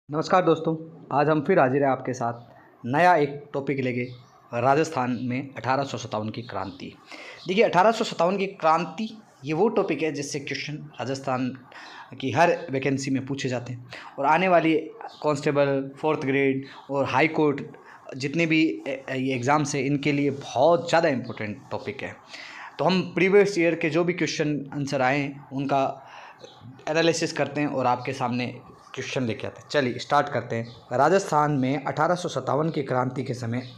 नमस्कार दोस्तों। आज हम फिर हाजिर हैं आपके साथ नया एक टॉपिक लेके। राजस्थान में 1857 की क्रांति। देखिए 1857 की क्रांति ये वो टॉपिक है जिससे क्वेश्चन राजस्थान की हर वैकेंसी में पूछे जाते हैं और आने वाली कांस्टेबल, फोर्थ ग्रेड और हाई कोर्ट जितने भी ये एग्ज़ाम्स हैं इनके लिए बहुत ज़्यादा इम्पोर्टेंट टॉपिक है। तो हम प्रीवियस ईयर के जो भी क्वेश्चन आंसर आए हैं उनका एनालिसिस करते हैं और आपके सामने क्वेश्चन लेके आते हैं। चलिए स्टार्ट करते हैं। राजस्थान में 1857 की क्रांति के समय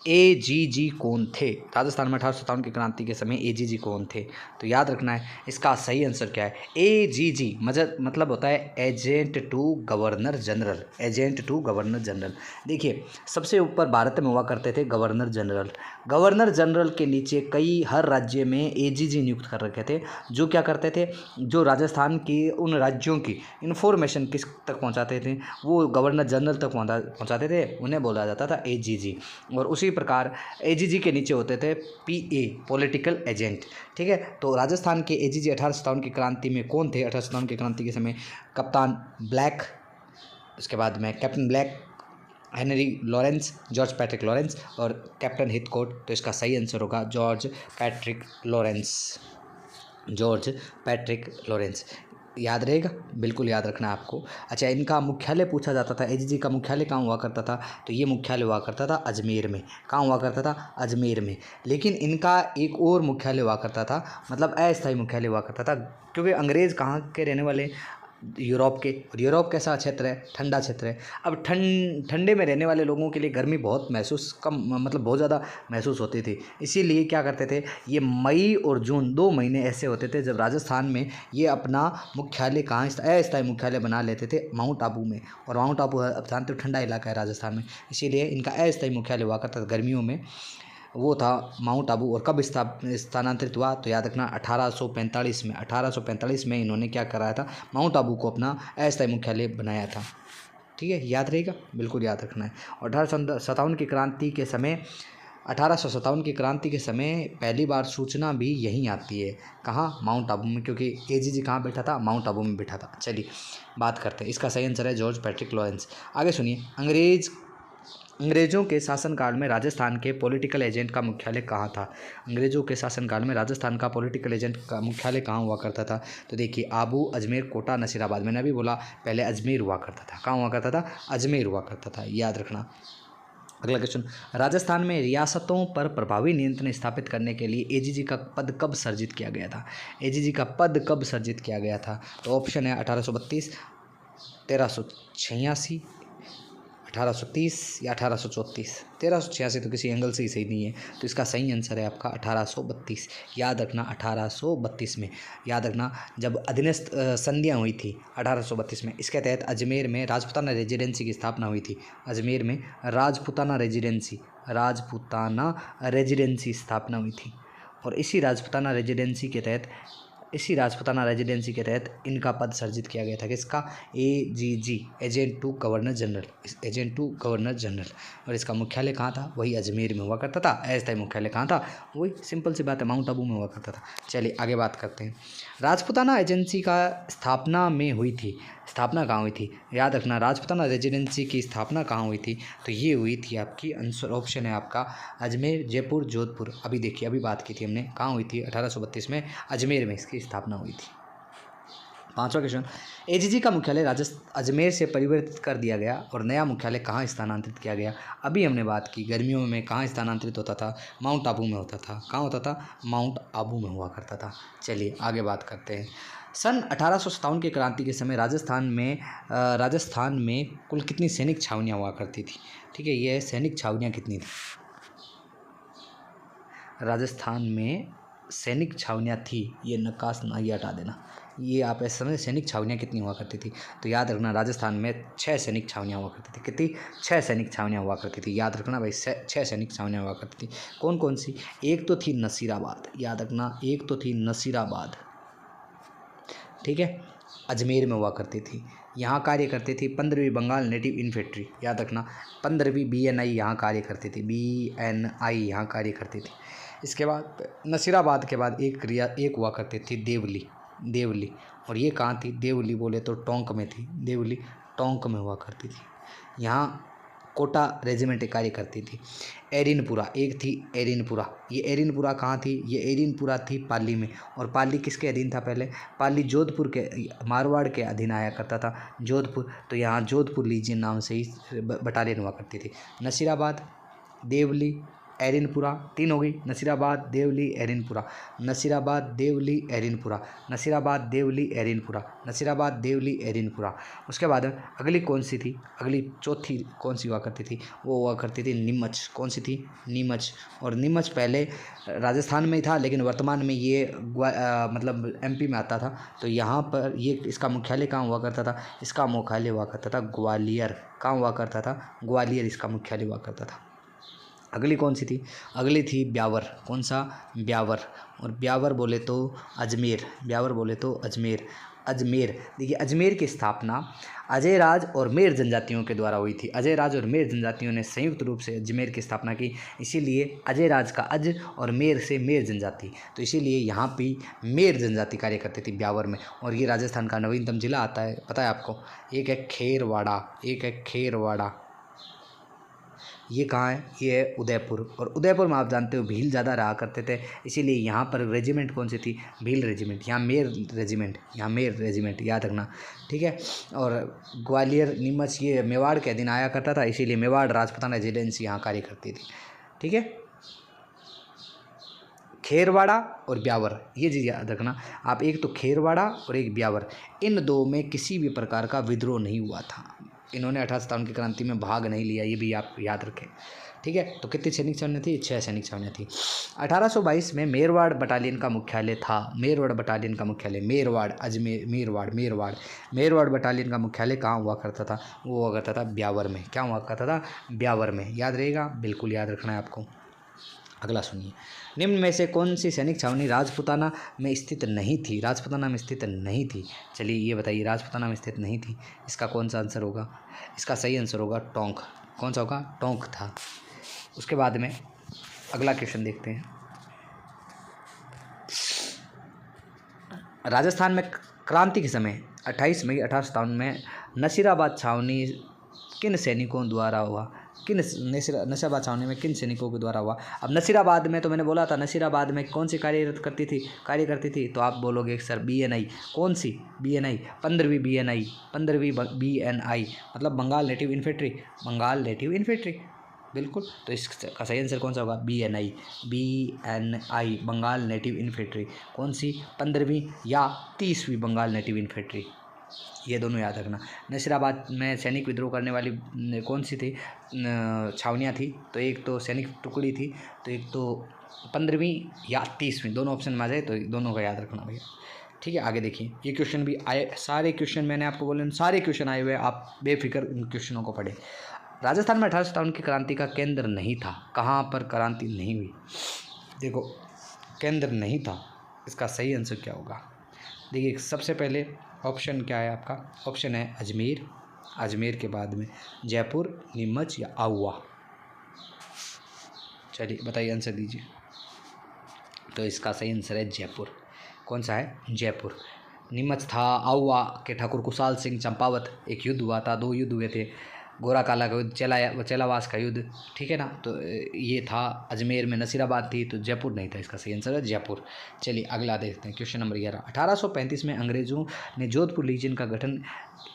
एजीजी कौन थे? राजस्थान में 1857 की क्रांति के समय एजीजी कौन थे? तो याद रखना है इसका सही आंसर क्या है। एजीजी मतलब होता है agent to governor general. Agent to governor general. देखिए सबसे ऊपर भारत में हुआ करते थे गवर्नर जनरल। गवर्नर जनरल के नीचे कई हर राज्य में एजीजी नियुक्त कर रखे थे, जो क्या करते थे, जो राजस्थान की उन राज्यों की इंफॉर्मेशन किस तक पहुंचाते थे वो गवर्नर जनरल तक पहुंचाते थे, उन्हें बोला जाता था एजीजी। और उसी प्रकार एजीजी के नीचे होते थे पीए, पॉलिटिकल एजेंट। ठीक है, तो राजस्थान के एजीजी 1857 की क्रांति में कौन थे? 1857 की क्रांति के समय कप्तान ब्लैक, उसके बाद में captain black, Henry Lawrence, George Patrick Lawrence और कैप्टन हिथकोट। तो इसका सही आंसर होगा George Patrick Lawrence. George Patrick Lawrence याद रहेगा, बिल्कुल याद रखना है आपको। अच्छा, इनका मुख्यालय पूछा जाता था, एजीजी का मुख्यालय कहाँ हुआ करता था? तो ये मुख्यालय हुआ करता था अजमेर में। कहाँ हुआ करता था? अजमेर में। लेकिन इनका एक और मुख्यालय हुआ करता था, मतलब अस्थायी मुख्यालय हुआ करता था, क्योंकि अंग्रेज़ कहाँ के रहने वाले? यूरोप के। और यूरोप कैसा क्षेत्र है? ठंडा क्षेत्र है। अब ठंडे में रहने वाले लोगों के लिए गर्मी बहुत महसूस कम मतलब बहुत ज़्यादा महसूस होती थी। इसीलिए क्या करते थे, ये मई और जून 2 महीने ऐसे होते थे जब राजस्थान में ये अपना मुख्यालय कहाँ अस्थायी मुख्यालय बना लेते थे माउंट आबू में। और माउंट आबू अब जानते हो ठंडा इलाका है राजस्थान में, इसीलिए इनका अस्थायी मुख्यालय हुआ करता था गर्मियों में, वो था माउंट आबू। और कब स्थानांतरित हुआ? तो याद रखना 1845 में। 1845 में इन्होंने क्या कराया था? माउंट आबू को अपना अस्थायी मुख्यालय बनाया था। ठीक है, याद रहेगा, बिल्कुल याद रखना है। और 1857 की क्रांति के समय 1857 की क्रांति के समय पहली बार सूचना भी यहीं आती है। कहाँ? माउंट आबू में, क्योंकि एजीजी कहाँ बैठा था? माउंट आबू में बैठा था। चलिए बात करते हैं, इसका सही आंसर है जॉर्ज पैट्रिक लॉरेंस। आगे सुनिए, अंग्रेज़ों के शासनकाल में राजस्थान के पॉलिटिकल एजेंट का मुख्यालय कहाँ था? अंग्रेज़ों के शासनकाल में राजस्थान का पॉलिटिकल एजेंट का मुख्यालय कहाँ हुआ करता था? तो देखिए आबू, अजमेर, कोटा, नसीराबाद। मैंने अभी बोला पहले अजमेर हुआ करता था। कहाँ हुआ करता था? अजमेर हुआ करता था, याद रखना। अगला क्वेश्चन, राजस्थान में रियासतों पर प्रभावी नियंत्रण स्थापित करने के लिए एजीजी का पद कब सर्जित किया गया था? एजीजी का पद कब सर्जित किया गया था? तो ऑप्शन है 1832, 1386, 1830 या 1834। 1386 तो किसी एंगल से ही सही नहीं है, तो इसका सही आंसर है आपका 1832। याद रखना 1832 में, याद रखना जब अधीनस्थ संधियाँ हुई थी 1832 में, इसके तहत अजमेर में राजपूताना रेजिडेंसी की स्थापना हुई थी। अजमेर में राजपूताना रेजिडेंसी स्थापना हुई थी। और इसी राजपूताना रेजिडेंसी के तहत इनका पद सर्जित किया गया था। किसका? AGG, agent to governor general. और इसका मुख्यालय कहाँ था? वही अजमेर में हुआ करता था। अस्थायी मुख्यालय कहाँ था? वही सिंपल सी बात है, माउंट आबू में हुआ करता था। चलिए आगे बात करते हैं। राजपूताना एजेंसी का स्थापना कहाँ हुई थी? याद रखना, राजपूताना रेजिडेंसी की स्थापना कहाँ हुई थी? तो ये हुई थी आपकी आंसर ऑप्शन है आपका अजमेर, जयपुर, जोधपुर। अभी देखिए, अभी बात की थी हमने, कहाँ हुई थी? 1832 में अजमेर में इसकी स्थापना हुई थी। 5वां क्वेश्चन, एजीजी का मुख्यालय अजमेर से परिवर्तित कर दिया गया और नया मुख्यालय कहाँ स्थानांतरित किया गया? अभी हमने बात की गर्मियों में कहाँ स्थानांतरित होता था? माउंट आबू में होता था। कहाँ होता था? माउंट आबू में हुआ करता था। चलिए आगे बात करते हैं। सन 1857 की क्रांति के समय राजस्थान में कुल कितनी सैनिक छावनियाँ हुआ करती थी? ठीक है, ये सैनिक छावनियाँ कितनी थी? राजस्थान में सैनिक छावनियाँ थी, ये नकाश ना ये हटा देना, ये आप ऐसे समझे सैनिक छावनियाँ कितनी हुआ करती थी? तो याद रखना राजस्थान में 6 सैनिक छावनियाँ हुआ करती थी। कितनी? 6 सैनिक छावनियाँ हुआ करती थी। याद रखना भाई, 6 सैनिक छावनियाँ हुआ करती थी। कौन कौन सी? एक तो थी नसीराबाद, याद रखना, एक तो थी नसीराबाद। ठीक है, अजमेर में हुआ करती थी। यहाँ कार्य करती थी 15वीं बंगाल नेटिव इन्फेंट्री। याद रखना 15वीं BNI यहाँ कार्य करती थी। BNI यहाँ कार्य करती थी। इसके बाद नसीराबाद के बाद एक हुआ करती थी देवली। देवली। और ये कहाँ थी? देवली बोले तो टोंक में थी, देवली टोंक में हुआ करती थी। यहाँ कोटा रेजिमेंट कार्य करती थी। एरिनपुरा, एक थी एरिनपुरा। ये एरिनपुरा कहाँ थी? ये एरिनपुरा थी पाली में। और पाली किसके अधीन था पहले? पाली जोधपुर के, मारवाड़ के अधीन आया करता था, जोधपुर। तो यहाँ जोधपुर लीजियन नाम से ही बटालियन हुआ करती थी। नसीराबाद, देवली, एरिनपुरा, 3 हो गई। नसीराबाद, देवली, एरिनपुरा, नसीराबाद, देवली, एरिनपुरा, नसीराबाद, देवली, एरिनपुरा, नसीराबाद, देवली, एरिनपुरा। उसके बाद अगली कौन सी थी? अगली चौथी कौन सी हुआ करती थी? वो हुआ करती थी नीमच। कौन सी थी? नीमच। और नीमच पहले राजस्थान में ही था, लेकिन वर्तमान में ये मतलब एमपी में आता था। तो यहाँ पर ये इसका मुख्यालय कहाँ हुआ करता था? इसका मुख्यालय हुआ करता था ग्वालियर। कहाँ हुआ करता था? ग्वालियर इसका मुख्यालय हुआ करता था। अगली कौन सी थी? अगली थी ब्यावर। कौन सा? ब्यावर। और ब्यावर बोले तो अजमेर, ब्यावर बोले तो अजमेर। अजमेर, देखिए अजमेर की स्थापना अजय राज और मेर जनजातियों के द्वारा हुई थी। अजय राज और मेर जनजातियों ने संयुक्त रूप से अजमेर की स्थापना की, इसीलिए अजय राज का अज और मेर से मेर जनजाति, तो इसीलिए यहाँ पे मेर जनजाति कार्य करती थी ब्यावर में। और ये राजस्थान का नवीनतम जिला आता है, पता है आपको? एक है खेरवाड़ा, एक है खेरवाड़ा। ये कहाँ है? ये है उदयपुर। और उदयपुर में आप जानते हो भील ज़्यादा रहा करते थे, इसीलिए यहाँ पर रेजिमेंट कौन सी थी? भील रेजिमेंट। यहाँ मेर रेजिमेंट, यहाँ मेर रेजिमेंट, याद रखना, ठीक है। और ग्वालियर, नीमच ये मेवाड़ के अधीन आया करता था, इसीलिए मेवाड़ राजपूताना रेजिडेंसी यहाँ कार्य करती थी, ठीक है। खेरवाड़ा और ब्यावर, ये चीज़ याद रखना आप। एक तो खेरवाड़ा और एक ब्यावर, इन दो में किसी भी प्रकार का विद्रोह नहीं हुआ था। इन्होंने 1857 की क्रांति में भाग नहीं लिया, ये भी आप याद रखें, ठीक है। तो कितनी सैनिक छावनियाँ थी? 6 सैनिक छावनियाँ थी। 1822 में मेरवाड़ बटालियन का मुख्यालय था। मेरवाड़ बटालियन का मुख्यालय, मेरवाड़, अजमेर, मेरवाड़ बटालियन का मुख्यालय कहाँ हुआ करता था? वो हुआ करता था ब्यावर में। क्या हुआ करता था? ब्यावर में। याद रहेगा, बिल्कुल याद रखना है आपको। अगला सुनिए, निम्न में से कौन सी सैनिक छावनी राजपूताना में स्थित नहीं थी? राजपूताना में स्थित नहीं थी। चलिए ये बताइए, राजपूताना में स्थित नहीं थी, इसका कौन सा आंसर होगा? इसका सही आंसर होगा टोंक। कौन सा होगा? टोंक था। उसके बाद में अगला क्वेश्चन देखते हैं। राजस्थान में क्रांति के समय 28 मई 1857 में नसीराबाद छावनी किन सैनिकों द्वारा हुआ? नसीराबाद छावनी में किन सैनिकों के द्वारा हुआ? अब नसीराबाद में तो मैंने बोला था, नसीराबाद में कौन सी कार्य करती थी? तो आप बोलोगे सर BNI। कौन सी? BNI, 15वीं BNI, मतलब Bengal native infantry, Bengal native infantry, बिल्कुल। तो इसका सही आंसर कौन सा होगा? BNI, Bengal native infantry. कौन सी? 15वीं या 30वीं बंगाल नेटिव इन्फेंट्री, ये दोनों याद रखना। नसीराबाद में सैनिक विद्रोह करने वाली कौन सी थी छावनियाँ थी? तो एक तो सैनिक टुकड़ी थी, तो एक तो 15वीं या 30वीं, दोनों ऑप्शन में आ जाए तो दोनों का याद रखना भैया, ठीक है। आगे देखिए, ये क्वेश्चन भी आए, सारे क्वेश्चन मैंने आपको बोले, सारे क्वेश्चन आए हुए, आप बेफिक्र इन क्वेश्चनों को पढ़े। राजस्थान में 1857 की क्रांति का केंद्र नहीं था। कहाँ पर क्रांति नहीं हुई? देखो, केंद्र नहीं था, इसका सही आंसर क्या होगा? देखिए, सबसे पहले ऑप्शन क्या है आपका? ऑप्शन है अजमेर, अजमेर के बाद में जयपुर, नीमच या आहुआ। चलिए बताइए, आंसर दीजिए। तो इसका सही आंसर है जयपुर। कौन सा है? जयपुर। नीमच था आहुआ के ठाकुर कुशाल सिंह चंपावत, एक युद्ध हुआ था, 2 युद्ध हुए थे, गोरा काला का युद्ध, चेलावास का युद्ध, ठीक है ना। तो ये था अजमेर में, नसीराबाद थी, तो जयपुर नहीं था, इसका सही आंसर है जयपुर। चलिए अगला देखते हैं, क्वेश्चन नंबर 11। 1835 में अंग्रेजों ने जोधपुर लीजियन का गठन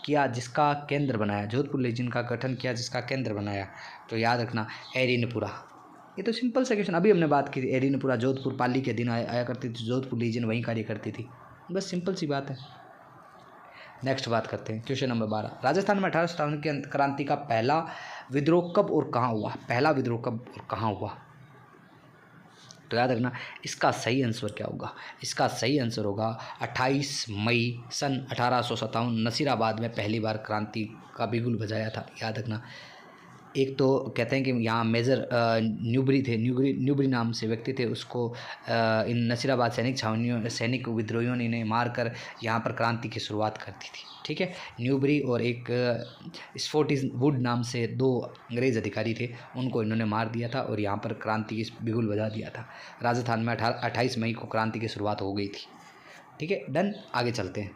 किया, जिसका केंद्र बनाया। जोधपुर लीजियन का गठन किया, जिसका केंद्र बनाया, तो याद रखना एरिनपुरा। ये तो सिंपल सा क्वेश्चन, अभी हमने बात की थी, एरिनपुरा जोधपुर पाली के दिन आया करती थी, जोधपुर लीजियन वहीं कार्य करती थी, बस सिंपल सी बात है। नेक्स्ट बात करते हैं, क्वेश्चन नंबर 12। राजस्थान में 1857 की क्रांति का पहला विद्रोह कब और कहाँ हुआ? पहला विद्रोह कब और कहाँ हुआ? तो याद रखना, इसका सही आंसर क्या होगा? इसका सही आंसर होगा 28 मई सन 1857, नसीराबाद में पहली बार क्रांति का बिगुल बजाया था, याद रखना। एक तो कहते हैं कि यहाँ मेजर न्यूबरी थे, न्यूबरी नाम से व्यक्ति थे, उसको इन नसीराबाद सैनिक विद्रोहियों ने मारकर यहाँ पर क्रांति की शुरुआत कर दी थी, ठीक है। न्यूबरी और एक स्फोटिस वुड नाम से 2 अंग्रेज़ अधिकारी थे, उनको इन्होंने मार दिया था और यहाँ पर क्रांति की बिगुल बजा दिया था। राजस्थान में 28 मई को क्रांति की शुरुआत हो गई थी, ठीक है, डन। आगे चलते हैं।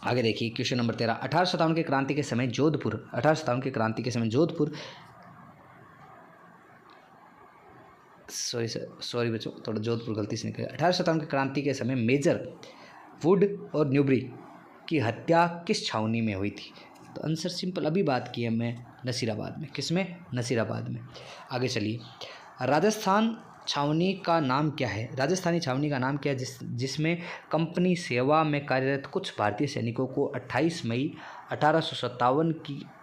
आगे देखिए क्वेश्चन नंबर 13। 1857 की क्रांति के समय जोधपुर, 1857 की क्रांति के समय जोधपुर, सॉरी बच्चों, थोड़ा जोधपुर गलती से निकल गया। 1857 की क्रांति के समय मेजर वुड और न्यूबरी की हत्या किस छावनी में हुई थी? तो आंसर सिंपल, अभी बात की है मैं, नसीराबाद में। किसमें? नसीराबाद में। आगे चलिए। राजस्थान छावनी का नाम क्या है? राजस्थानी छावनी का नाम क्या है जिसमें कंपनी सेवा में कार्यरत कुछ भारतीय सैनिकों को 28 मई 1857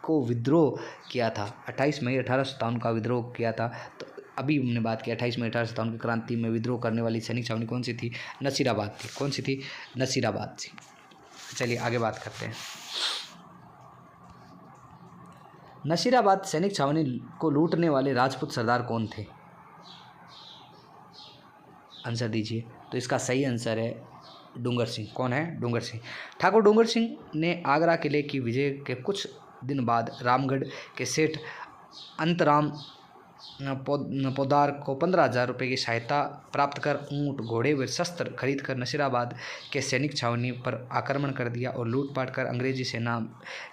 को विद्रोह किया था? 28 मई 1857 का विद्रोह किया था। तो अभी हमने बात की 28 मई 1857 की क्रांति में विद्रोह करने वाली सैनिक छावनी कौन सी थी? नसीराबाद थी। कौन सी थी? नसीराबाद थी। चलिए आगे बात करते हैं। नसीराबाद सैनिक छावनी को लूटने वाले राजपूत सरदार कौन थे? आंसर दीजिए। तो इसका सही आंसर है डूंगर सिंह। कौन है? डूंगर सिंह। ठाकुर डूंगर सिंह ने आगरा किले की विजय के कुछ दिन बाद रामगढ़ के सेठ अंतराम पोदार को 15,000 रुपये की सहायता प्राप्त कर ऊँट, घोड़े व शस्त्र खरीदकर नसीराबाद के सैनिक छावनी पर आक्रमण कर दिया और लूटपाट कर अंग्रेजी सेना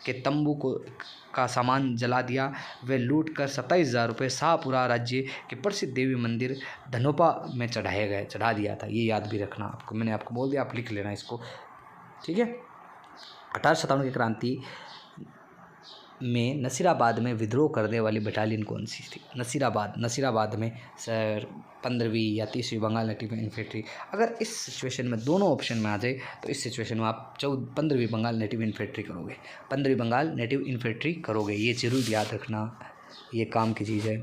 के तंबू का सामान जला दिया। वे लूट कर 27,000 रुपये शाहपुरा राज्य के प्रसिद्ध देवी मंदिर धनोपा में चढ़ा दिया था। ये याद भी रखना आपको, मैंने आपको बोल दिया, आप लिख लेना इसको, ठीक है। 1857 की क्रांति में नसीराबाद में विद्रोह करने वाली बटालियन कौन सी थी? नसीराबाद में सर 15वीं या 30वीं बंगाल नेटिव इन्फेंट्री। अगर इस सिचुएशन में दोनों ऑप्शन में आ जाए तो इस सिचुएशन में आप 15वीं बंगाल नेटिव इन्फेंट्री करोगे, 15वीं बंगाल नेटिव इन्फेंट्री करोगे। ये जरूर याद रखना, ये काम की चीज़ है।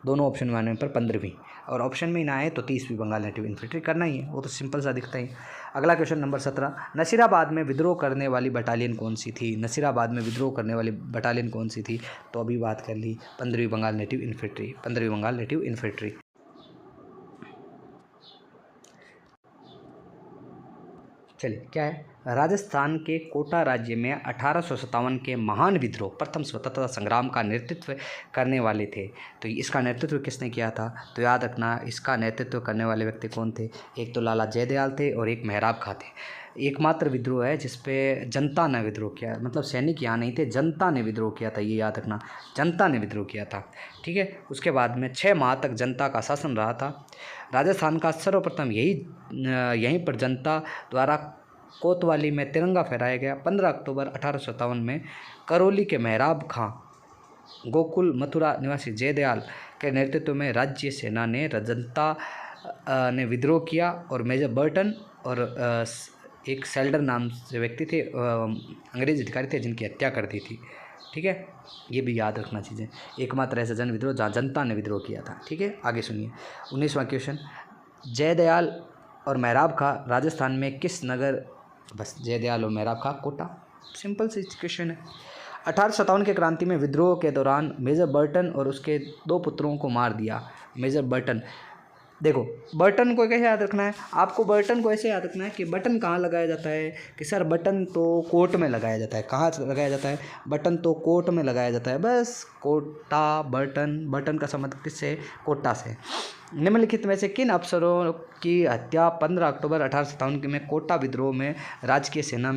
दोनों ऑप्शन में आने पर 15वीं, और ऑप्शन में ना आए तो 30वीं बंगाल नेटिव इन्फेंट्री करना ही है, वो तो सिंपल सा दिखता ही। अगला क्वेश्चन नंबर 17। नसीराबाद में विद्रोह करने वाली बटालियन कौन सी थी? नसीराबाद में विद्रोह करने वाली बटालियन कौन सी थी? तो अभी बात कर ली 15वीं बंगाल नेटिव इन्फेंट्री, 15वीं बंगाल नेटिव इन्फेंट्री। चलिए क्या है? राजस्थान के कोटा राज्य में 1857 के महान विद्रोह, प्रथम स्वतंत्रता संग्राम का नेतृत्व करने वाले थे। तो इसका नेतृत्व किसने किया था? तो याद रखना, इसका नेतृत्व करने वाले व्यक्ति कौन थे? एक तो लाला जयदयाल थे और एक मेहराब खां थे। एकमात्र विद्रोह है जिसपे जनता ने विद्रोह किया, मतलब सैनिक यहाँ नहीं थे, जनता ने विद्रोह किया था। ये याद रखना, जनता ने विद्रोह किया था, ठीक है। उसके बाद में 6 माह तक जनता का शासन रहा था। राजस्थान का सर्वप्रथम यहीं पर जनता द्वारा कोतवाली में तिरंगा फहराया गया। 15 अक्टूबर 1857 में करौली के मेहराब खां, गोकुल मथुरा निवासी जयदयाल के नेतृत्व में राज्य सेना ने जनता ने विद्रोह किया और मेजर बर्टन और एक सेल्डर नाम से व्यक्ति थे, अंग्रेज अधिकारी थे, जिनकी हत्या कर दी थी, ठीक है। ये भी याद रखना चीज़ें। एकमात्र ऐसा जन विद्रोह जहाँ जनता ने विद्रोह किया था, ठीक है। आगे सुनिए 19वां क्वेश्चन। जयदयाल और मेहराब खां राजस्थान में किस नगर? बस जयदयाल और मेहराब खां कोटा, सिंपल सी क्वेश्चन है। 1857 के क्रांति में विद्रोह के दौरान मेजर बर्टन और उसके 2 पुत्रों को मार दिया। मेजर बर्टन, देखो बटन को कैसे याद रखना है आपको? बटन को ऐसे याद रखना है कि बटन कहाँ लगाया जाता है, कि सर बटन तो कोट में लगाया जाता है। कहाँ लगाया जाता है? बटन तो कोट में लगाया जाता है, बस कोटा बटन। बटन का संबंध किससे? कोटा से। निम्नलिखित में से किन अफसरों की हत्या 15 अक्टूबर 1857 में कोटा विद्रोह में राजकीय सेना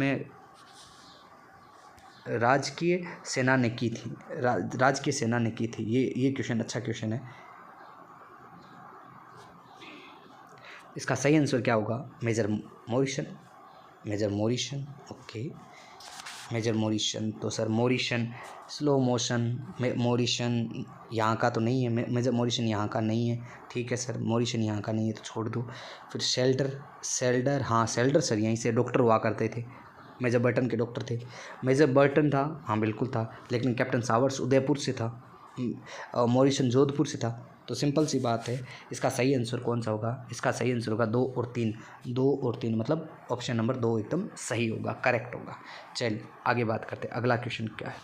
ने की थी? राजकीय सेना ने की थी। ये क्वेश्चन अच्छा क्वेश्चन है। इसका सही आंसर क्या होगा? Major Morrison, okay, major Morrison. तो sir Morrison, slow motion, Morrison यहाँ का तो नहीं है, मेजर मॉरिसन यहाँ का नहीं है, ठीक है सर, मॉरिसन यहाँ का नहीं है तो छोड़ दो। फिर सेल्डर, हाँ सेल्डर सर यहीं से डॉक्टर हुआ करते थे, मेजर बर्टन के डॉक्टर थे। मेजर बर्टन था, हाँ बिल्कुल था, लेकिन कैप्टन सावर्स उदयपुर से था, मॉरिसन जोधपुर से था। तो सिंपल सी बात है, इसका सही आंसर कौन सा होगा? इसका सही आंसर होगा 2 और 3, 2 और 3, मतलब ऑप्शन नंबर 2 एकदम सही होगा, करेक्ट होगा। चलिए आगे बात करते हैं। अगला क्वेश्चन क्या है?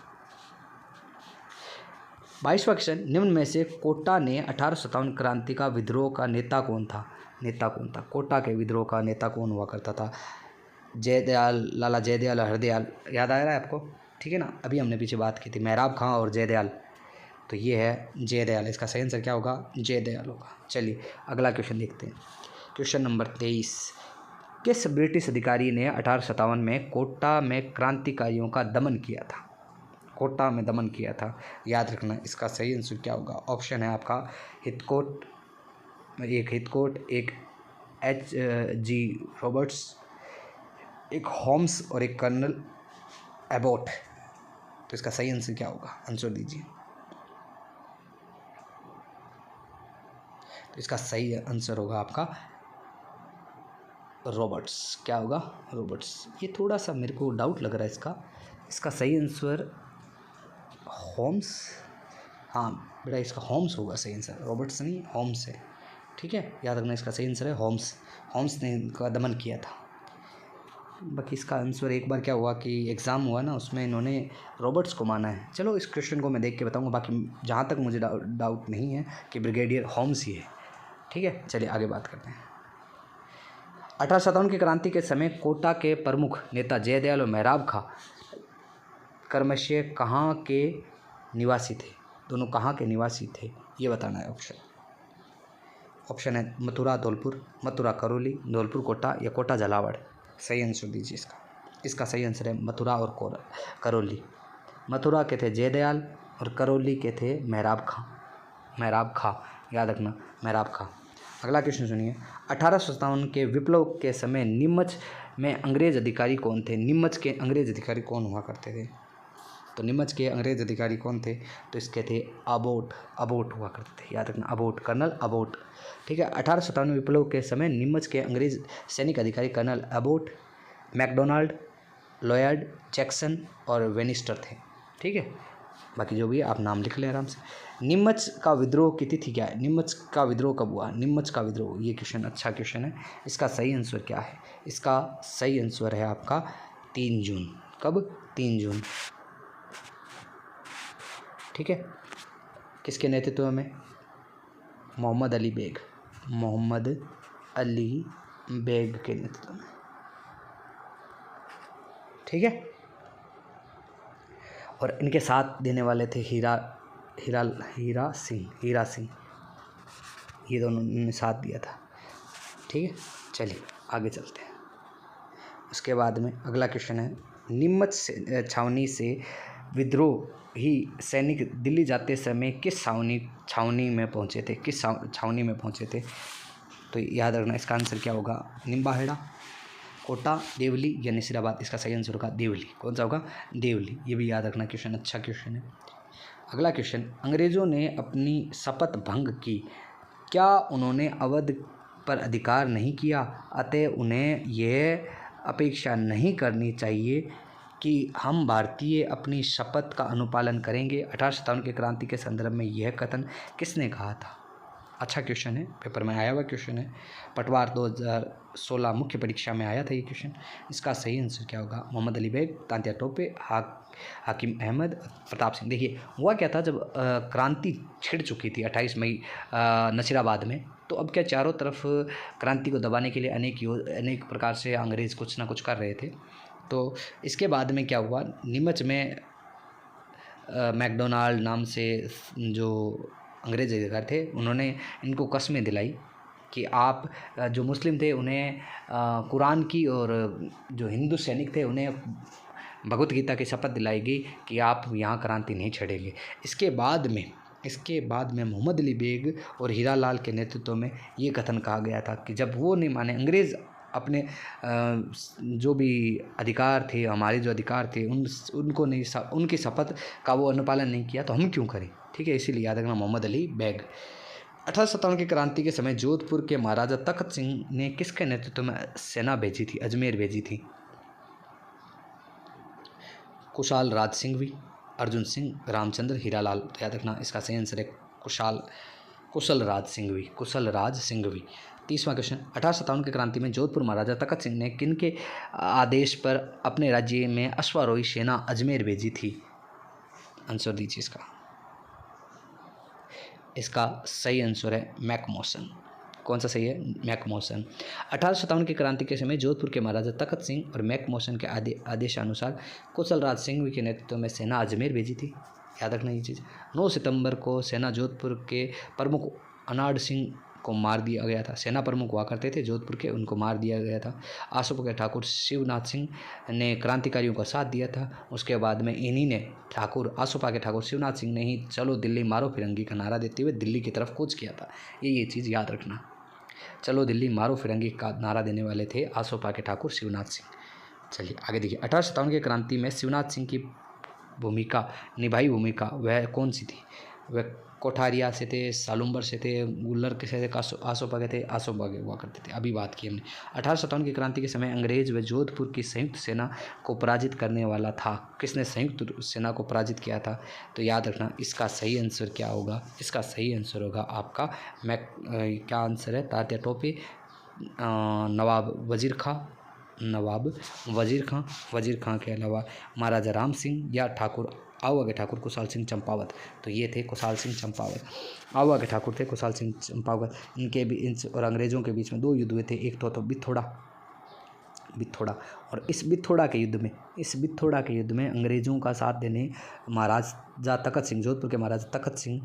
22वां क्वेश्चन। निम्न में से कोटा ने 1857 क्रांति का विद्रोह का नेता कौन था? कोटा के विद्रोह का नेता कौन हुआ करता था? जयदयाल, लाला जयदयाल और हरदयाल, याद आ रहा है आपको? ठीक है ना, अभी हमने पीछे बात की थी मेहराब खां और जयदयाल, तो ये है जयदयाल। इसका सही आंसर क्या होगा? जयदयाल होगा। चलिए अगला क्वेश्चन देखते हैं। Question number 23। किस ब्रिटिश अधिकारी ने 1857 में कोटा में क्रांतिकारियों का दमन किया था? कोटा में दमन किया था, याद रखना। इसका सही आंसर क्या होगा? ऑप्शन है आपका हिथकोट, एक H.G. रॉबर्ट्स, एक होम्स और एक कर्नल एबोट। तो इसका सही आंसर क्या होगा? आंसर दीजिए। तो इसका सही आंसर होगा आपका रॉबर्ट्स। क्या होगा? रॉबर्ट्स। ये थोड़ा सा मेरे को डाउट लग रहा है इसका सही आंसर होम्स। हाँ बेटा, इसका होम्स होगा सही आंसर, रॉबर्ट्स नहीं, होम्स है। ठीक है, याद रखना, इसका सही आंसर है होम्स। होम्स ने इनका दमन किया था। बाकी इसका आंसर एक बार क्या हुआ कि एग्ज़ाम हुआ ना, उसमें इन्होंने रॉबर्ट्स को माना है। चलो इस क्वेश्चन को मैं देख के बताऊंगा। बाकी जहाँ तक मुझे डाउट नहीं है कि ब्रिगेडियर होम्स ही है। ठीक है, चलिए आगे बात करते हैं। 1857 की क्रांति के समय कोटा के प्रमुख नेता जयदयाल और मेहराब खां क्रमशः कहाँ के निवासी थे? दोनों कहाँ के निवासी थे, ये बताना है। ऑप्शन है मथुरा धौलपुर, मथुरा करौली, धौलपुर कोटा या कोटा झालावाड़। सही आंसर दीजिए इसका सही आंसर है मथुरा और करौली। मथुरा के थे जयदयाल और करौली के थे मेहराब खां, याद रखना, मेहराब खां। अगला क्वेश्चन सुनिए। 1857 के विप्लव के समय नीमच में अंग्रेज अधिकारी कौन थे? नीमच के अंग्रेज अधिकारी कौन हुआ करते थे? तो नीमच के अंग्रेज अधिकारी कौन थे? तो इसके थे अबोट हुआ करते थे, याद रखना, अबोट, कर्नल अबोट। ठीक है, 1857 विप्लव के समय नीमच के अंग्रेज सैनिक अधिकारी colonel Abbott, McDonald, Lloyd, Jackson और वेनिस्टर थे। ठीक है, बाकी जो भी है आप नाम लिख लें आराम से। नीमच का विद्रोह की तिथि क्या है? नीमच का विद्रोह कब हुआ? नीमच का विद्रोह, ये क्वेश्चन अच्छा क्वेश्चन है। इसका सही आंसर क्या है? इसका सही आंसर है आपका 3 जून। कब? 3 जून। ठीक है, किसके नेतृत्व में? मोहम्मद अली बेग के नेतृत्व में। ठीक है, और इनके साथ देने वाले थे हीरा सिंह। ये दोनों ने साथ दिया था। ठीक है, चलिए आगे चलते हैं। उसके बाद में अगला क्वेश्चन है, नीमच छावनी से विद्रोही सैनिक दिल्ली जाते समय किस छावनी में पहुंचे थे? तो याद रखना, इसका आंसर क्या होगा? निम्बाहेड़ा, कोटा, देवली या नसीराबाद। इसका सही आंसर होगा देवली। कौन सा होगा? देवली। ये भी याद रखना, क्वेश्चन अच्छा क्वेश्चन है। अगला क्वेश्चन, अंग्रेज़ों ने अपनी शपथ भंग की, क्या उन्होंने अवध पर अधिकार नहीं किया, अतः उन्हें यह अपेक्षा नहीं करनी चाहिए कि हम भारतीय अपनी शपथ का अनुपालन करेंगे? 1857 की क्रांति के संदर्भ में यह कथन किसने कहा था? अच्छा क्वेश्चन है, पेपर में आया हुआ क्वेश्चन है, पटवार 2016 मुख्य परीक्षा में आया था ये क्वेश्चन। इसका सही आंसर क्या होगा? मोहम्मद अली बेग, तांत्या टोपे, हाकिम अहमद, प्रताप सिंह। देखिए हुआ क्या था, जब क्रांति छिड़ चुकी थी 28 मई नसीराबाद में, तो अब क्या चारों तरफ क्रांति को दबाने के लिए अनेक प्रकार से अंग्रेज़ कुछ ना कुछ कर रहे थे। तो इसके बाद में क्या हुआ, नीमच में मैकडोनाल्ड नाम से जो अंग्रेज़ अधिकारी थे, उन्होंने इनको कस्में दिलाई कि आप जो मुस्लिम थे उन्हें कुरान की, और जो हिंदू सैनिक थे उन्हें भगवत गीता की शपथ दिलाएगी कि आप यहाँ क्रांति नहीं छेड़ेंगे। इसके बाद में मोहम्मद अली बेग और हीरालाल के नेतृत्व में ये कथन कहा गया था कि जब वो नहीं माने, अंग्रेज़ अपने जो भी अधिकार थे, हमारे जो अधिकार थे, उनको नहीं, उनकी शपथ का वो अनुपालन नहीं किया, तो हम क्यों करें? ठीक है, इसीलिए याद रखना, मोहम्मद अली बेग। 1857 की क्रांति के समय जोधपुर के महाराजा तख्त सिंह ने किसके नेतृत्व में सेना भेजी थी, अजमेर भेजी थी? कुशाल राज सिंघवी, अर्जुन सिंह, रामचंद्र, हीरालाल। तो याद रखना, इसका सही आंसर है कुशल राज सिंघवी। 30वां क्वेश्चन, 1857 की क्रांति में जोधपुर महाराजा तख्त सिंह ने किनके आदेश पर अपने राज्य में अश्वारोही सेना अजमेर भेजी थी? आंसर दीजिए इसका सही आंसर है मैकमोहसन। कौन सा सही है? मैकमोहसन। 1857 की क्रांति के समय जोधपुर के महाराजा तख्त सिंह और मैकमोहसन के आदेशानुसार कुशल राज सिंघवी के नेतृत्व में सेना अजमेर भेजी थी। याद रखना ये चीज़। 9 सितंबर को सेना जोधपुर के प्रमुख अनाड़ सिंह को मार दिया गया था। सेना प्रमुख हुआ करते थे जोधपुर के, उनको मार दिया गया था। आसोपा के ठाकुर शिवनाथ सिंह ने क्रांतिकारियों का साथ दिया था। उसके बाद में इन्हीं ने आसोपा के ठाकुर शिवनाथ सिंह ने ही चलो दिल्ली मारो फिरंगी का नारा देते हुए दिल्ली की तरफ कूच किया था। ये चीज़ याद रखना। चलो दिल्ली मारो फिरंगी का नारा देने वाले थे आसोपा के ठाकुर शिवनाथ सिंह। चलिए आगे देखिए, 1857 की क्रांति में शिवनाथ सिंह की भूमिका वह कौन सी थी? वह कोठारिया से थे, सालुम्बर से थे, गुल्लर के से थे, आसोपा के थे, आसोपा के हुआ करते थे। अभी बात की हमने। 1857 की क्रांति के समय अंग्रेज व जोधपुर की संयुक्त सेना को पराजित करने वाला था। किसने संयुक्त सेना को पराजित किया था? तो याद रखना इसका सही आंसर क्या होगा? इसका सही आंसर होगा आपका क्या आंसर है? तात्या टोपे, नवाब वजीर खां के अलावा महाराजा राम सिंह या आउवा के ठाकुर कुशाल सिंह चंपावत। तो ये थे कुशाल सिंह चंपावत। आउवा के ठाकुर थे कुशाल सिंह चंपावत। इन और अंग्रेज़ों के बीच में 2 युद्ध हुए थे। एक तो बिथोड़ा और इस बिथोड़ा के युद्ध में अंग्रेज़ों का साथ देने महाराजा तखत सिंह, जोधपुर के महाराजा तखत सिंह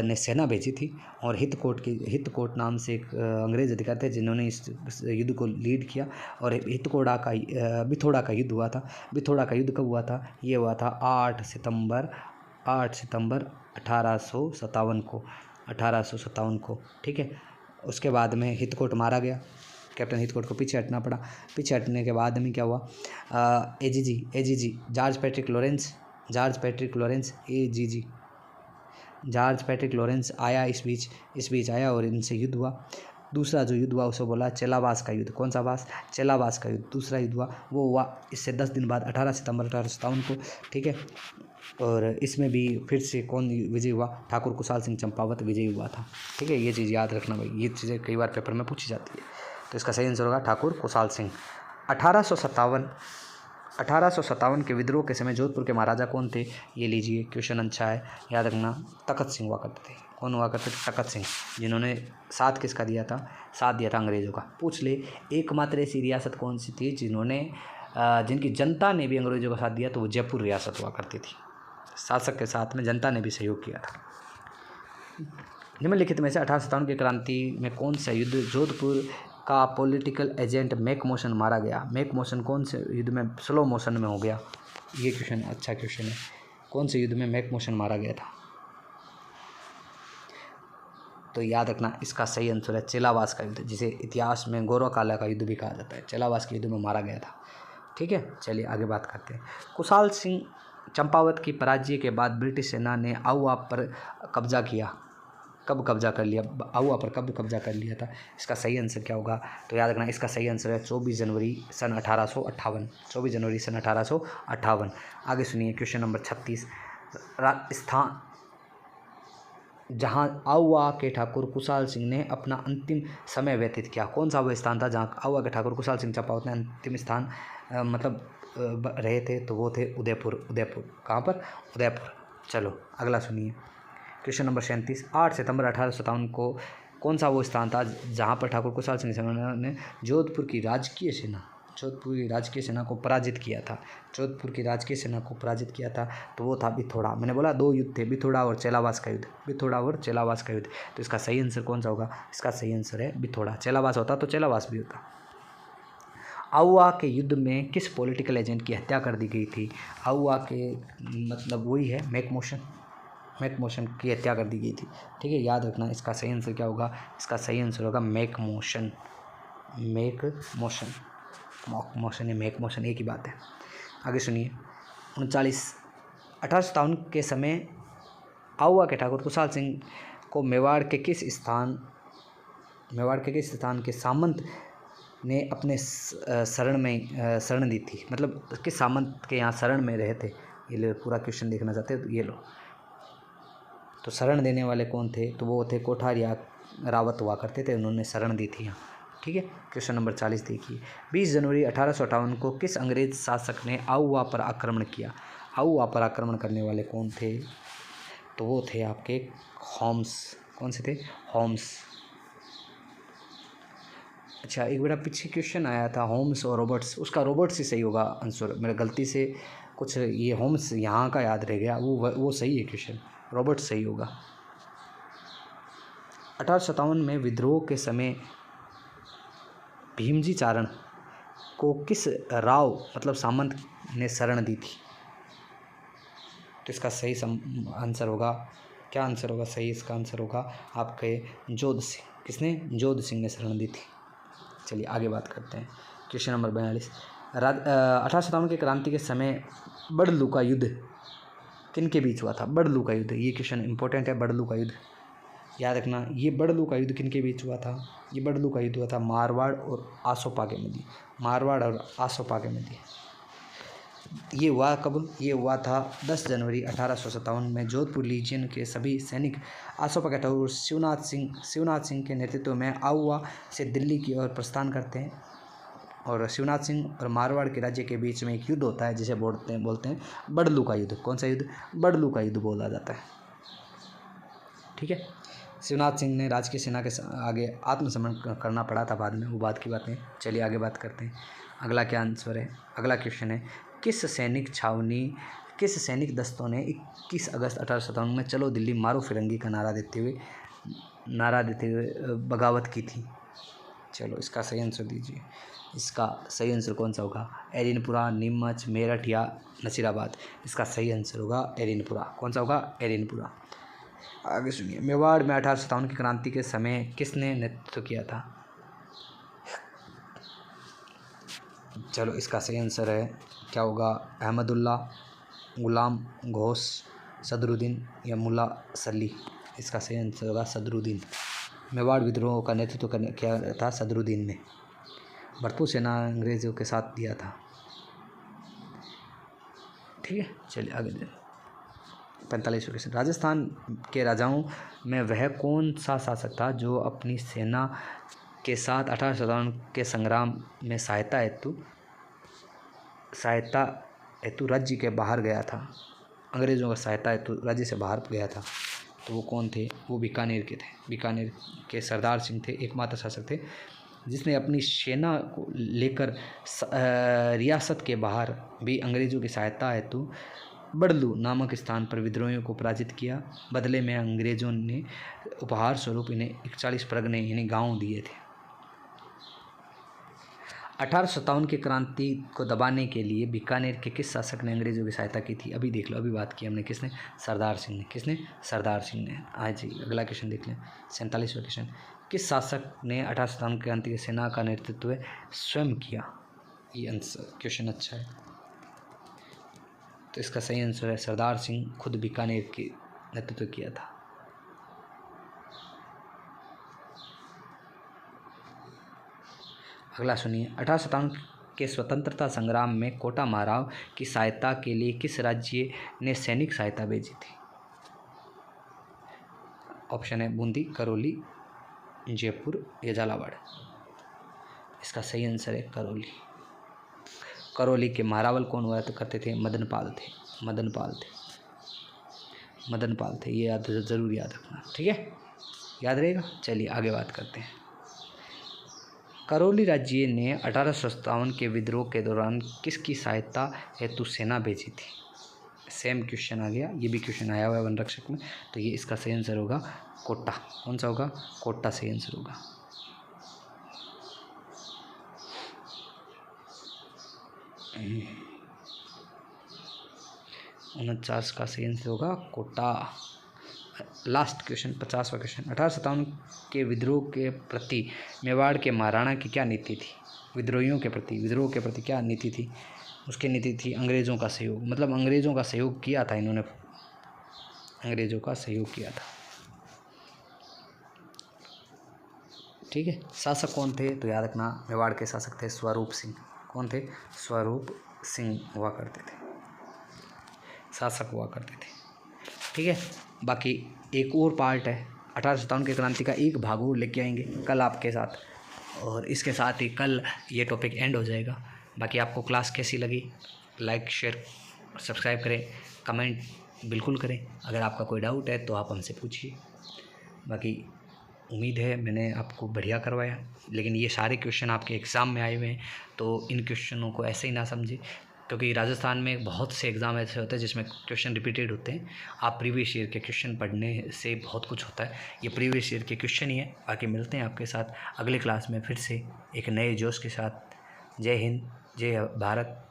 ने सेना भेजी थी। और हितकोट नाम से एक अंग्रेज़ अधिकारी थे जिन्होंने इस युद्ध को लीड किया। और बिथोड़ा का युद्ध हुआ था। बिथोड़ा का युद्ध कब हुआ था? ये हुआ था 8 सितंबर 1857 को। ठीक है। उसके बाद में हितकोट मारा गया, कैप्टन हितकोट को पीछे हटना पड़ा। पीछे हटने के बाद में क्या हुआ? एजीजी जॉर्ज पैट्रिक लॉरेंस आया इस बीच आया और इनसे युद्ध हुआ। दूसरा जो युद्ध हुआ उसे बोला चेलावास का युद्ध। कौन सा वास? चेलावास का युद्ध। दूसरा युद्ध वो हुआ इससे 10 दिन बाद 18 सितंबर 1857 को। ठीक है। और इसमें भी फिर से कौन विजय हुआ? ठाकुर कुशाल सिंह चंपावत विजयी हुआ था। ठीक है। ये चीज़ याद रखना भाई, ये चीज़ें कई बार पेपर में पूछी जाती है। तो इसका सही आंसर होगा ठाकुर कुशाल सिंह। 1857 के विद्रोह के समय जोधपुर के महाराजा कौन थे? ये लीजिए, क्वेश्चन अच्छा है, याद रखना। तखत सिंह हुआ करते थे। कौन हुआ करते थे? तखत सिंह, जिन्होंने साथ किसका दिया था? साथ दिया था अंग्रेज़ों का। पूछ ले, एकमात्र ऐसी रियासत कौन सी थी जिनकी जनता ने भी अंग्रेज़ों का साथ दिया? तो वो जयपुर रियासत हुआ करती थी। शासक के साथ में जनता ने भी सहयोग किया था। निम्नलिखित में से 1857 की क्रांति में कौन सा युद्ध जोधपुर का पॉलिटिकल एजेंट मैकमोशन मारा गया? मैकमोशन कौन से युद्ध में स्लो मोशन में हो गया? ये क्वेश्चन अच्छा क्वेश्चन है। कौन से युद्ध में मैकमोशन मारा गया था? तो याद रखना इसका सही आंसर है चेलावास का युद्ध, जिसे इतिहास में गौरवकाला का युद्ध भी कहा जाता है। चेलावास के युद्ध में मारा गया था। ठीक है। चलिए आगे बात करते हैं। कुशाल सिंह चंपावत की पराजय के बाद ब्रिटिश सेना ने आउवा पर कब्जा किया। कब कब्जा कर लिया? आउवा पर कब कब्जा कर लिया था? इसका सही आंसर क्या होगा? तो याद रखना इसका सही आंसर है 24 जनवरी सन 1858। 24 जनवरी सन 1858। आगे सुनिए क्वेश्चन नंबर 36। स्थान जहां आउवा के ठाकुर कुशाल सिंह ने अपना अंतिम समय व्यतीत किया, कौन सा वह स्थान था जहां आउवा के ठाकुर कुशाल सिंह चंपावत ने अंतिम स्थान रहे थे? तो वो थे उदयपुर। कहाँ पर? उदयपुर। चलो अगला सुनिए क्वेश्चन नंबर 37। 8 सितंबर 1857 को कौन सा वो स्थान था जहाँ पर ठाकुर कुशाल सिंह ने जोधपुर की राजकीय सेना को पराजित किया था? तो वो था बिथोड़ा। मैंने बोला 2 युद्ध थे, बिथोड़ा और चेलावास का युद्ध। तो इसका सही आंसर कौन सा होगा? इसका सही आंसर है बिथोड़ा। चेलावास होता तो चेलावास भी होता। आउवा के युद्ध में किस पॉलिटिकल एजेंट की हत्या कर दी गई थी? आउवा के मतलब वही है मैकमोशन की हत्या कर दी गई थी। ठीक है। याद रखना इसका सही आंसर क्या होगा? इसका सही आंसर होगा मैकमोशन या मैकमोशन एक ही बात है। आगे सुनिए 39। 1857 के समय आउवा के ठाकुर कुशाल सिंह को मेवाड़ के किस स्थान के सामंत ने अपने शरण दी थी? मतलब किस सामंत के यहाँ शरण में रहे थे? ये लो, पूरा क्वेश्चन देखना चाहते हो तो ये लो। तो शरण देने वाले कौन थे? तो वो थे कोठारिया रावत हुआ करते थे, उन्होंने शरण दी थी यहाँ। ठीक है। क्वेश्चन नंबर 40 देखिए। 20 जनवरी 1858 को किस अंग्रेज शासक ने आउवा पर आक्रमण किया? आउवा पर आक्रमण करने वाले कौन थे? तो वो थे आपके होम्स। कौन से थे? होम्स। अच्छा, एक बेटा पीछे क्वेश्चन आया था होम्स और रॉबर्ट्स, उसका रॉबर्ट्स ही सही होगा आंसर। मेरे गलती से कुछ ये होम्स यहाँ का याद रह गया, वो सही है क्वेश्चन, रॉबर्ट्स सही होगा। 1857 में विद्रोह के समय भीमजी चारण को किस राव मतलब सामंत ने शरण दी थी? तो इसका सही आंसर होगा, क्या आंसर होगा सही? इसका आंसर होगा आपके जोध सिंह। किसने? जोध सिंह ने शरण दी थी। चलिए आगे बात करते हैं। Question number 42। 1857 की क्रांति के समय बड़लू का युद्ध किन के बीच हुआ था? बड़लू का युद्ध, ये क्वेश्चन इंपॉर्टेंट है। बड़लू का युद्ध याद रखना। ये बड़लू का युद्ध किन के बीच हुआ था? ये बड़लू का युद्ध हुआ था मारवाड़ और आसोपा के मध्य। मारवाड़ और आसोपा के मध्य ये हुआ कब? ये हुआ था 10 जनवरी 1857 में। जोधपुर लीजियन के सभी सैनिक आसोपा के टूर शिवनाथ सिंह के नेतृत्व में आउवा से दिल्ली की ओर प्रस्थान करते हैं और शिवनाथ सिंह और मारवाड़ के राज्य के बीच में एक युद्ध होता है जिसे बोलते हैं बड़लू का युद्ध। कौन सा युद्ध? बड़लू का युद्ध बोला जाता है। ठीक है। शिवनाथ सिंह ने राजकीय सेना के आगे आत्मसमर्पण करना पड़ा था बाद में, वो बात की बातें। चलिए आगे बात करते हैं। अगला क्या आंसर है? अगला क्वेश्चन है किस सैनिक दस्तों ने 21 अगस्त 1857 में चलो दिल्ली मारो फिरंगी का नारा देते हुए बगावत की थी? चलो इसका सही आंसर दीजिए। इसका सही आंसर कौन सा होगा? एरिनपुरा, नीमच, मेरठ या नसीराबाद? इसका सही आंसर होगा एरिनपुरा। कौन सा होगा? एरिनपुरा। आगे सुनिए। मेवाड़ में 1857 की क्रांति के समय किसने नेतृत्व किया था? चलो इसका सही आंसर है, क्या होगा? अहमदुल्ला, गुलाम घोष, सदरुद्दीन या मुल्ला सली? इसका सही आंसर होगा सदरुद्दीन। मेवाड़ विद्रोह का नेतृत्व किया था सदरुद्दीन ने। भरतपुर सेना अंग्रेज़ों के साथ दिया था। ठीक है। चलिए आगे 45 क्वेश्चन। राजस्थान के राजाओं में वह कौन सा शासक था जो अपनी सेना के साथ 1857 के संग्राम में सहायता हेतु राज्य के बाहर गया था? अंग्रेज़ों का सहायता हेतु राज्य से बाहर गया था, तो वो कौन थे? वो बीकानेर के थे। बीकानेर के सरदार सिंह थे, एकमात्र शासक थे जिसने अपनी सेना को लेकर रियासत के बाहर भी अंग्रेज़ों की सहायता हेतु बड़लू नामक स्थान पर विद्रोहियों को पराजित किया। बदले में अंग्रेज़ों ने उपहार स्वरूप इन्हें 41 परगने यानी गाँव दिए थे। 1857 की क्रांति को दबाने के लिए बीकानेर के किस शासक ने अंग्रेज़ों की सहायता की थी? अभी देख लो, अभी बात की हमने। किसने? सरदार सिंह ने। किसने? सरदार सिंह ने। आज जी अगला क्वेश्चन देख लें। 47वां क्वेश्चन। किस शासक ने 1857 की क्रांति की सेना का नेतृत्व स्वयं किया? ये आंसर क्वेश्चन अच्छा है, तो इसका सही आंसर है सरदार सिंह खुद बीकानेर के नेतृत्व किया था। अगला सुनिए। 1857 के स्वतंत्रता संग्राम में कोटा माराव की सहायता के लिए किस राज्य ने सैनिक सहायता भेजी थी? ऑप्शन है बूंदी, करौली, जयपुर या झालावाड़? इसका सही आंसर है करौली। करौली के मारावल कौन हुआ करते थे? मदनपाल थे। ये ज़रूर याद रखना। ठीक है, याद रहेगा। चलिए आगे बात करते हैं। करौली राज्य ने 1857 के विद्रोह के दौरान किसकी सहायता हेतु सेना भेजी थी? सेम क्वेश्चन आ गया, ये भी क्वेश्चन आया हुआ है वन रक्षक में, तो ये इसका सही आंसर होगा कोटा। कौन सा होगा? कोटा सही आंसर होगा। उनचास का सही आंसर होगा कोटा। लास्ट क्वेश्चन 50वां क्वेश्चन। 1857 के विद्रोह के प्रति मेवाड़ के महाराणा की क्या नीति थी? विद्रोह के प्रति क्या नीति थी? उसकी नीति थी अंग्रेज़ों का सहयोग, मतलब अंग्रेज़ों का सहयोग किया था इन्होंने, अंग्रेज़ों का सहयोग किया था। ठीक है। शासक कौन थे? तो याद रखना, मेवाड़ के शासक थे स्वरूप सिंह। कौन थे? स्वरूप सिंह हुआ करते थे, शासक हुआ करते थे। ठीक है। बाकी एक और पार्ट है 1857 की क्रांति का, एक भाग और लेके आएंगे कल आपके साथ, और इसके साथ ही कल ये टॉपिक एंड हो जाएगा। बाकी आपको क्लास कैसी लगी? लाइक, शेयर, सब्सक्राइब करें, कमेंट बिल्कुल करें। अगर आपका कोई डाउट है तो आप हमसे पूछिए। बाकी उम्मीद है मैंने आपको बढ़िया करवाया, लेकिन ये सारे क्वेश्चन आपके एग्ज़ाम में आए हुए हैं, तो इन क्वेश्चनों को ऐसे ही ना समझें। क्योंकि राजस्थान में बहुत से एग्ज़ाम ऐसे होते हैं जिसमें क्वेश्चन रिपीटेड होते हैं। आप प्रीवियस ईयर के क्वेश्चन पढ़ने से बहुत कुछ होता है। ये प्रीवियस ईयर के क्वेश्चन ही है। बाकी मिलते हैं आपके साथ अगले क्लास में फिर से एक नए जोश के साथ। जय हिंद, जय भारत।